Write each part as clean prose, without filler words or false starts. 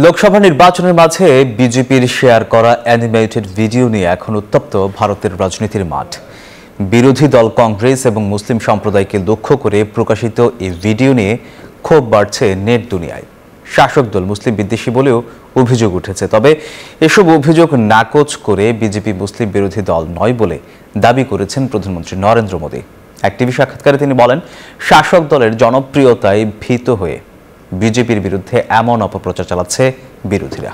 লোকসভা নির্বাচনের মাঝে বিজেপির শেয়ার করা অ্যানিমেটেড ভিডিও নিয়ে এখন উত্তপ্ত ভারতের রাজনীতির মাঠ। বিরোধী দল কংগ্রেস এবং মুসলিম সম্প্রদায়কে লক্ষ্য করে প্রকাশিত এই ভিডিও নিয়ে ক্ষোভ বাড়ছে নেট দুনিয়ায়। শাসক দল মুসলিম বিদ্বেষী বলেও অভিযোগ উঠেছে। তবে এসব অভিযোগ নাকচ করে বিজেপি মুসলিম বিরোধী দল নয় বলে দাবি করেছেন প্রধানমন্ত্রী নরেন্দ্র মোদী। এক টিভি সাক্ষাৎকারে তিনি বলেন, শাসক দলের জনপ্রিয়তায় ভীত হয়ে বিজেপির বিরুদ্ধে এমন অপপ্রচার চালাচ্ছে বিরোধীরা।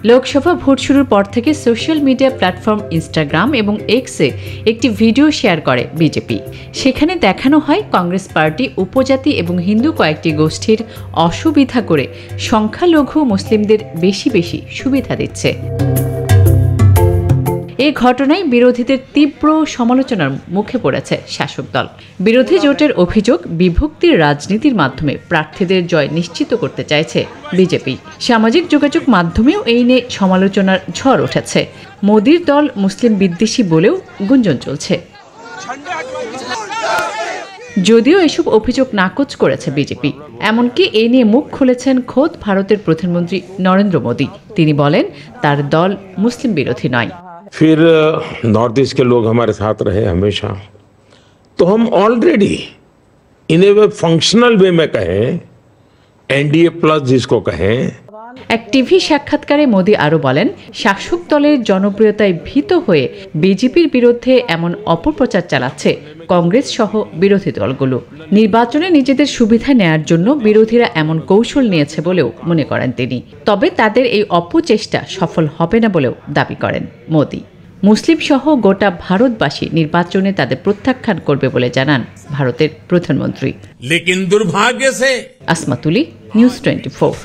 লোকসভা ভোট শুরুর পর থেকে সোশ্যাল মিডিয়া প্ল্যাটফর্ম ইনস্টাগ্রাম এবং এক্সে একটি ভিডিও শেয়ার করে বিজেপি। সেখানে দেখানো হয় কংগ্রেস পার্টি উপজাতি এবং হিন্দু কয়েকটি গোষ্ঠীর অসুবিধা করে সংখ্যালঘু মুসলিমদের বেশি বেশি সুবিধা দিচ্ছে। এই ঘটনায় বিরোধীদের তীব্র সমালোচনার মুখে পড়েছে শাসক দল। বিরোধী জোটের অভিযোগ, বিভক্তির রাজনীতির মাধ্যমে প্রার্থীদের জয় নিশ্চিত করতে চাইছে বিজেপি। সামাজিক যোগাযোগ মাধ্যমেও এই নিয়ে সমালোচনার ঝড় উঠেছে। মোদীর দল মুসলিম বিদ্বেষী বলেও গুঞ্জন চলছে। যদিও এসব অভিযোগ নাকচ করেছে বিজেপি। এমনকি এই নিয়ে মুখ খুলেছেন খোদ ভারতের প্রধানমন্ত্রী নরেন্দ্র মোদী। তিনি বলেন, তার দল মুসলিম বিরোধী নয়। फिर नॉर्थ ईस्ट के लोग हमारे साथ रहे हमेशा, तो हम already in A way functional वे में कहें, एनडीए प्लस जिसको कहें। এক টিভি সাক্ষাৎকারে মোদী আরও বলেন, শাসক দলের জনপ্রিয়তায় ভীত হয়ে বিজেপির বিরুদ্ধে এমন অপপ্রচার চালাচ্ছে কংগ্রেস সহ বিরোধী দলগুলো। নির্বাচনে নিজেদের সুবিধা নেয়ার জন্য বিরোধীরা এমন কৌশল নিয়েছে বলেও মনে করেন তিনি। তবে তাদের এই অপচেষ্টা সফল হবে না বলেও দাবি করেন মোদী। মুসলিম সহ গোটা ভারতবাসী নির্বাচনে তাদের প্রত্যাখ্যান করবে বলে জানান ভারতের প্রধানমন্ত্রী। लेकिन दुर्भाग्य से আসমা তুলি, নিউজ 24।